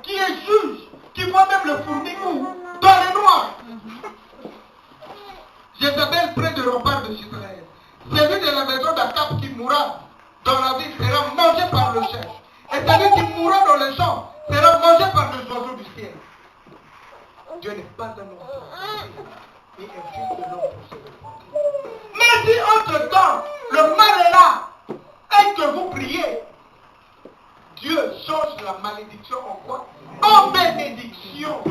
qui est juge, qui voit même le fourmi où? Dans les noirs. ciel. Dieu n'est pas un homme et un fils de l'homme pour se repentir. Mais si entre-temps, le mal est là, et que vous priez, Dieu change la malédiction en quoi? En bénédiction.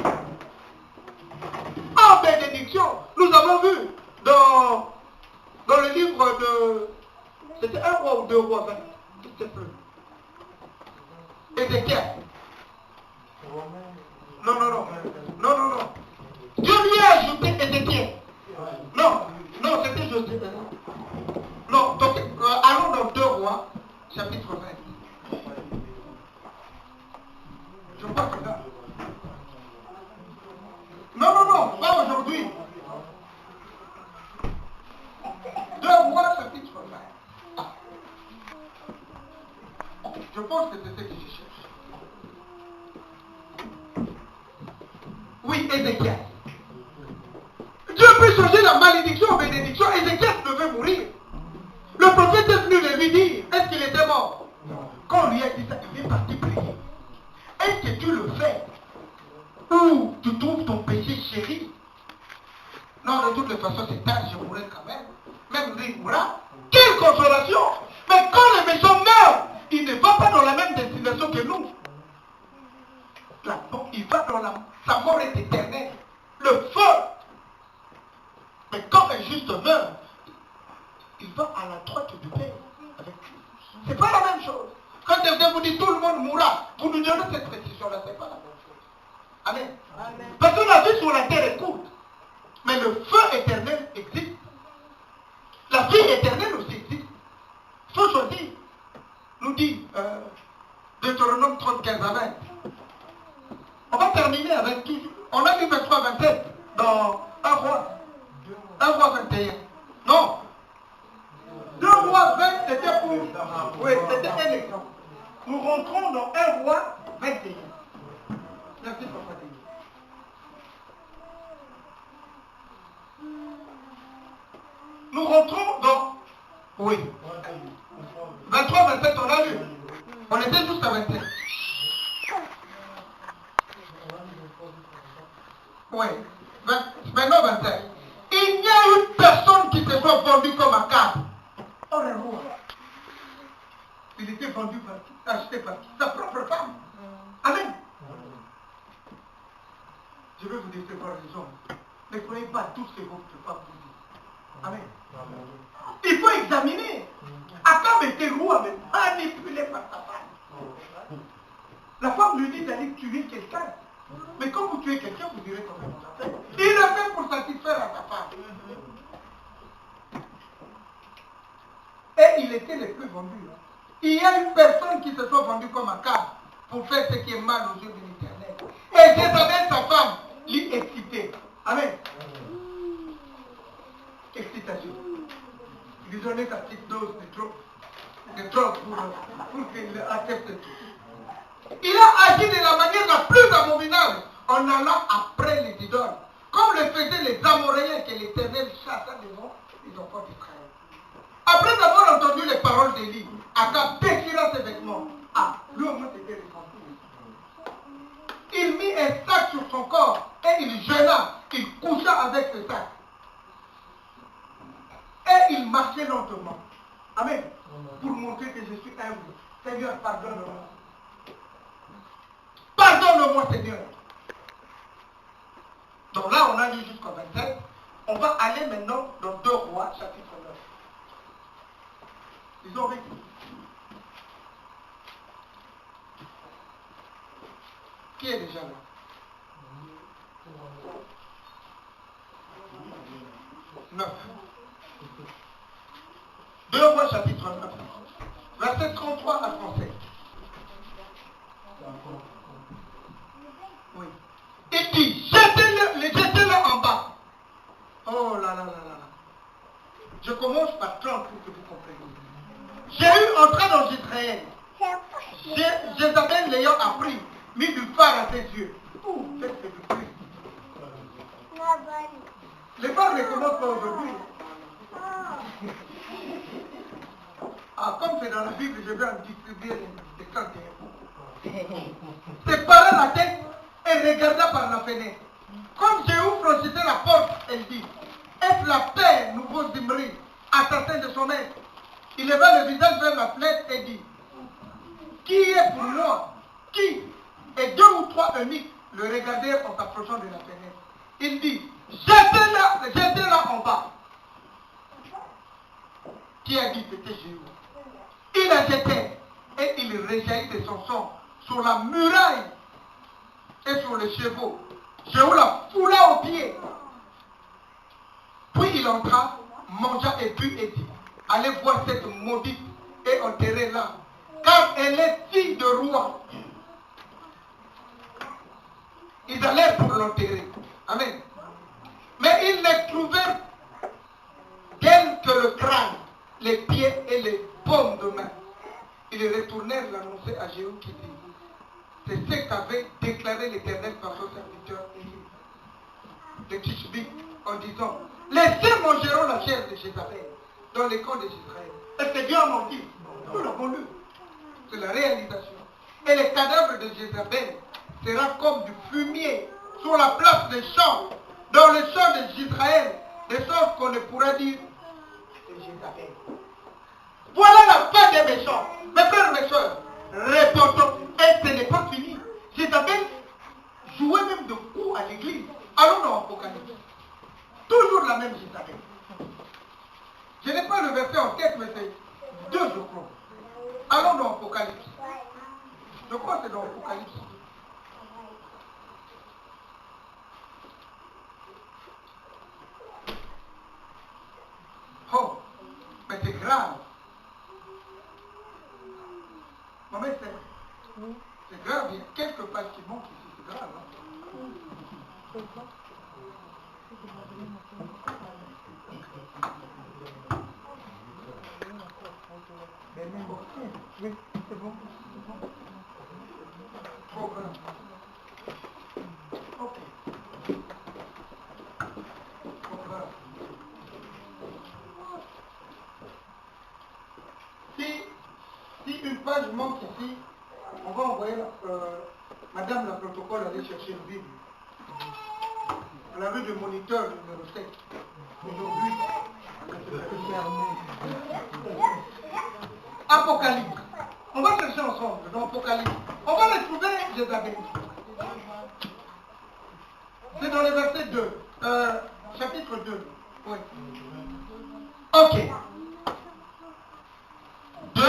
En bénédiction. Nous avons vu dans le livre de... C'était 1 roi ou 2 rois, je ne sais plus. Ézéchiel. Non. Dieu lui a ajouté Ézéchiel. Non, c'était Joseph. Non, donc allons dans 2 rois, chapitre 20. Je crois que là. Non, pas aujourd'hui. 2 rois, chapitre 20. Je pense que c'est ce que je cherche. Oui, Ézéchiel. Dieu peut changer la malédiction en bénédiction. Ézéchiel devait mourir. Le prophète est venu lui dire, est-ce qu'il était mort? Quand on lui a dit ça, il est parti prier. Est-ce que tu le fais? Ou tu trouves ton péché chéri? Non, de toutes les façons, c'est tard, je mourrai quand même. Même lui mourra. Quelle consolation! Mais quand le méchant meurt, il ne va pas dans la même destination que nous. Il va dans sa mort est éternelle. Le feu. Mais quand un juste meurt, il va à la droite du Père avec lui. C'est pas la même chose. Quand quelqu'un vous dit tout le monde mourra, vous nous donnez cette précision-là, c'est pas la même chose. Amen. Amen. Parce que la vie sur la terre est courte. Mais le feu éternel existe. La vie éternelle aussi existe. Il faut choisir. Nous dit Deutéronome 35 à 20. On va terminer avec tout. On a vu 23, 27 dans 1 roi 21. Non. 2 rois 20, c'était pour... Oui, c'était un exemple. Nous rentrons dans 1 roi 21. Merci pour votre avis. Nous rentrons dans... Oui. 23, 27, on a lu. On était jusqu'à 27. Oui. Maintenant 25. Il n'y a eu personne qui se soit vendu comme un cadre. Oh le roi. Il était vendu par qui? Acheté par qui? Sa propre femme. Amen. Je vais vous décevoir les hommes. Ne croyez pas tout ce que votre femme vous dit. Amen. Il faut examiner. Akab était roi, mais manipulé par sa femme. La femme lui dit d'aller tuer quelqu'un. Mais quand vous tuez quelqu'un, vous direz comment ça fait. Il le fait pour satisfaire à sa femme. Et il était le plus vendu. Il y a une personne qui se soit vendue comme Akab pour faire ce qui est mal aux yeux de l'Éternel. Et Jézabel, sa femme, l'y excitait. Amen. Excitation. Il lui donnait sa petite dose de drogue pour qu'il accepte tout. Il a agi de la manière la plus abominable en allant après les idoles, comme le faisaient les Amoréens que l'Éternel chassa devant les enfants d'Israël. Après avoir entendu les paroles d'Élie, Akab déchira ses vêtements. Ah, lui au moins c'était ressenti. Il mit un sac sur son corps et il jeûna. Il coucha avec ce sac. Et il marchait lentement. Amen. Pour montrer que je suis humble. Seigneur, pardonne-moi. Pardonne-moi, Seigneur. Donc là, on a lu jusqu'au 27. On va aller maintenant dans 2 rois, chapitre 9. Ils ont vécu. Qui est déjà là? 9. 2 rois, chapitre 9. Verset 33 à 37. Oui. Il dit, jetez-le en bas. Oh là là là là. Je commence par 30 pour que vous compreniez. J'ai eu entré dans Israël. Jézabel l'ayant appris, mis du phare à ses yeux. Ouh, c'est du plus. Les phares ne commencent pas aujourd'hui. Ah, comme c'est dans la Bible, je vais en distribuer les 31. Ses parents la tête et et regarda par la fenêtre. Comme Jéhu franchissait la porte, elle dit, est-ce la paix, nouveau Zimri, assassin de son maître? Il leva le visage vers la fenêtre et dit, qui est pour moi? Qui? Et 2 ou 3 eunuques le regardèrent en s'approchant de la fenêtre. Il dit, jetez-la en bas. Qui a dit? C'était Jéhu. Il la jetait et il rejaillit de son sang sur la muraille et sur les chevaux. Jéhu la foula aux pieds. Puis il entra, mangea et but et dit, allez voir cette maudite et enterrez-la, car elle est fille de roi. Ils allèrent pour l'enterrer. Amen. Mais ils ne trouvèrent d'elle que le crâne, les pieds et les paumes de main. Ils retournèrent l'annoncer à Jéhu qui dit, c'est ce qu'avait déclaré l'Éternel par son serviteur de Tishbi en disant, les siens mangeront la chair de Jézabel dans les camps d'Israël. Est-ce que Dieu a menti? Nous l'avons lu. C'est la réalisation. Et le cadavre de Jézabel sera comme du fumier sur la place des champs, dans les champs d'Israël, de sorte qu'on ne pourra dire c'est Jézabel. Voilà la fin des méchants. Mes frères et mes soeurs, répondons. Et ce n'est pas fini. Jézabel jouait même de coups à l'église. Allons dans l'Apocalypse. Toujours la même Jézabel. Je n'ai pas le verset en tête, mais c'est 2, je crois. Allons dans l'Apocalypse. Je crois que c'est dans l'Apocalypse. Oh, mais c'est grave. Non mais c'est grave, il y a quelques pages qui manquent ici, c'est grave. Hein? Oui, c'est bon. Trop grave. Ok. Trop grave. Si une page manque ici, on va envoyer Madame la protocole aller chercher une Bible. Elle a vu le moniteur numéro 7. Aujourd'hui, Apocalypse. On va chercher ensemble dans Apocalypse. On va retrouver Jézabel. C'est dans le verset 2. Chapitre 2. Oui. Ok. 2,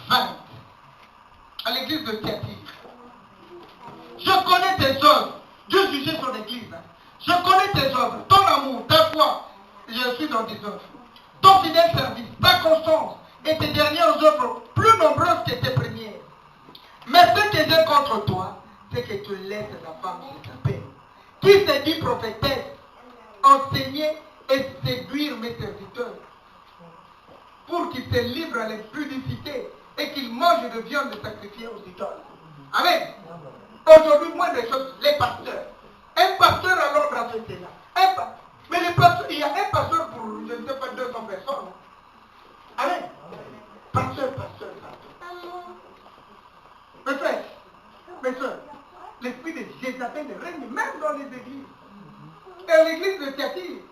20. À l'église de Thyatire. Je connais tes œuvres. Dieu jugeait son église. Je connais tes œuvres, ton amour, ta foi. Je suis dans tes œuvres. Ton fidèle service, ta constance et tes dernières œuvres plus nombreuses que tes premières. Mais ce que j'ai contre toi, c'est que tu laisses la femme Jézabel, qui se dit prophétesse, enseigner et séduire mes serviteurs, pour qu'ils se livrent à l'impudicité et qu'ils mangent de viande sacrifiée aux idoles. Amen. Aujourd'hui, moins de choses, les pasteurs. Un pasteur à l'ordre à ce là. Mais les pasteurs, il y a un pasteur pour, je ne sais pas, 200 personnes. Amen. Pasteur. Mes frères, mes soeurs, l'esprit de Jézabel règne même dans les églises. Et l'église de Thyatire,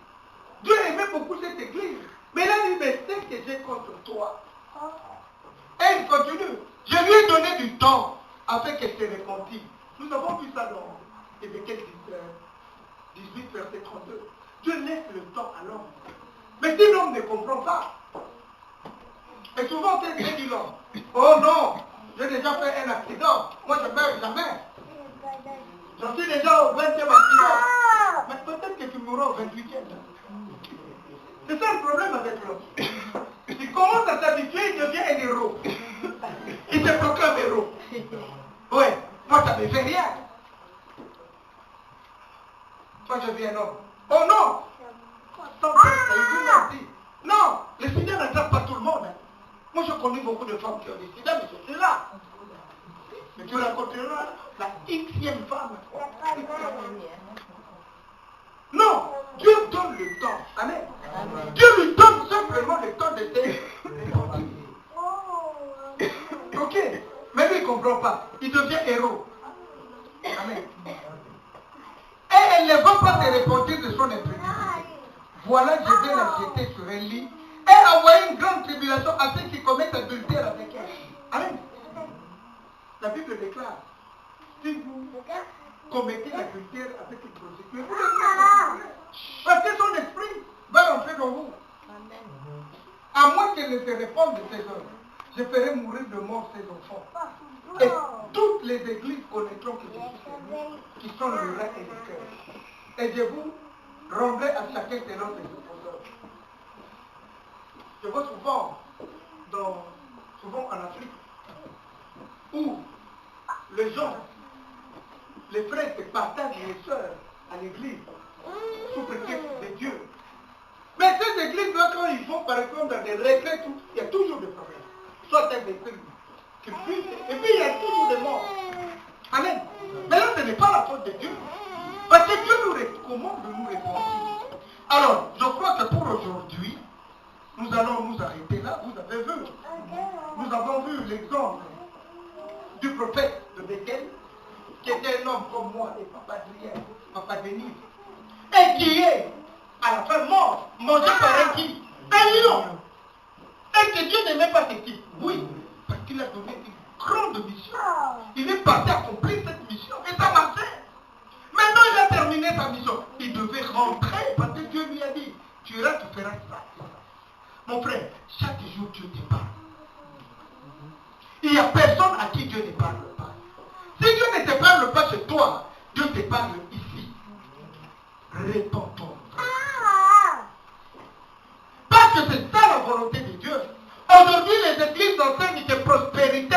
Dieu aimait beaucoup cette église. Mais là, il me sait que j'ai contre toi. Et il continue. Je lui ai donné du temps afin qu'elle se repentisse. Nous avons vu ça dans Ézéchiel 18, verset 32. Dieu laisse le temps à l'homme. Mais si l'homme ne comprend pas, et souvent qu'est-ce que dit l'homme? Oh non, j'ai déjà fait un accident. Moi je ne meurs jamais. J'en suis déjà au 20e accident. Mais peut-être que tu mourras au 28e. C'est ça le problème avec l'homme. Il commence à s'habituer, il devient un héros. Il se proclame héros. Ouais, moi ça ne me fait rien. Toi je vis un homme. Oh non! Non, le sida n'attrape pas tout le monde. Hein. Moi je connais beaucoup de femmes qui ont des sida, mais je suis là. Mais tu rencontreras la Xème femme. Non, Dieu donne le temps. Amen. Dieu lui donne simplement le temps de se. Ok. Mais lui il ne comprend pas. Il devient héros. Amen. ne va pas se repentir de son impudicité, voilà, je vais la jeter sur un lit et envoyer une grande tribulation à ceux qui commettent adultère avec elle. Amen. La Bible déclare, si vous commettez l'adultère avec une prostituée, vous devez prostituer. Parce que son esprit va rentrer dans vous. À moins qu'elle ne se répande de ses œuvres, je ferai mourir de mort ses enfants. Et toutes les églises connaîtront que je suis celui qui sont le rein et le cœur. Et je vous rendrai à chacun selon ses œuvres. Je vois souvent en Afrique, où les gens, les frères se partagent les sœurs à l'église sous prétexte de Dieu. Mais ces églises-là, quand ils vont par exemple dans des retraites, il y a toujours des problèmes. Soit un véhicule qui fuit, et puis il y a toujours des morts. Amen. Mais là, ce n'est pas la faute de Dieu. Parce que Dieu nous commande de nous répondre. Alors, je crois que pour aujourd'hui, nous allons nous arrêter là. Vous avez vu. Nous avons vu l'exemple du prophète de Bethel, qui était un homme comme moi et Papa Adrien, Papa Denis, et qui est à la fin mort, mangé par un qui? Un lion. Et que Dieu n'aimait pas ce type. Oui, parce qu'il a donné une grande mission. Il est parti accomplir cette mission et ça marchait. Maintenant, il a terminé sa mission. Il devait rentrer parce que Dieu lui a dit, tu iras, tu feras ça. Mon frère, chaque jour Dieu te parle. Il n'y a personne à qui Dieu ne parle pas. Si Dieu ne te parle pas chez toi, Dieu te parle ici. Réponds-toi. Parce que c'est ça la volonté de Dieu. Aujourd'hui, les églises enseignent de prospérité.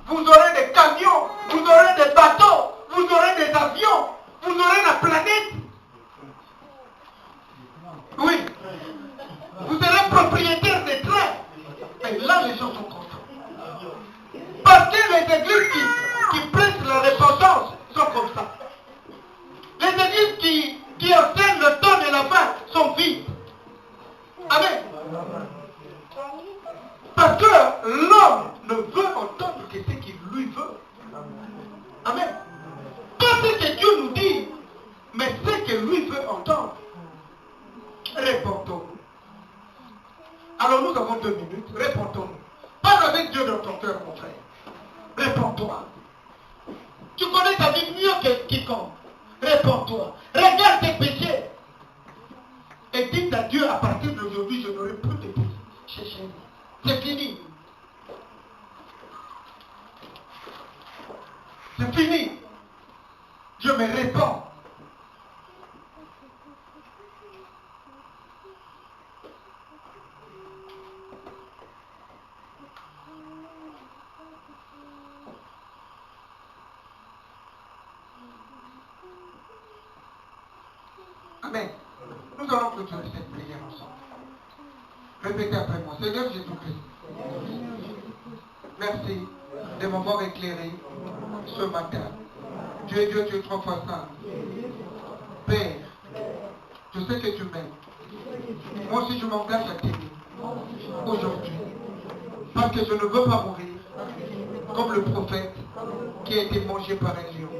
Vous aurez des camions, vous aurez des bateaux, vous aurez des avions, vous aurez la planète. Oui. Vous serez propriétaire des trains. Et là, les gens sont contents. Parce que les églises qui prêchent la repentance sont comme ça. Les églises qui enseignent le temps et la fin sont vides. Amen. Parce que l'homme ne veut entendre que ce qu'il lui veut. Amen. Pas ce que Dieu nous dit, mais ce que lui veut entendre. Répondons-nous. Alors nous avons 2 minutes, répondons-nous. Parle avec Dieu dans ton cœur, mon frère. Réponds-toi. Tu connais ta vie mieux que quiconque. Réponds-toi. Regarde tes péchés. Et dites à Dieu, à partir d'aujourd'hui, je n'aurai plus de péché. C'est fini. C'est fini. Je me répands. Amen. Nous allons clôturer cette prière ensemble. Répétez après moi. Seigneur Jésus-Christ, merci de m'avoir éclairé ce matin. Dieu est Dieu, tu es 3 fois saint. Père, je sais que tu m'aimes. Moi aussi je m'engage à t'aimer aujourd'hui. Parce que je ne veux pas mourir comme le prophète qui a été mangé par un lion.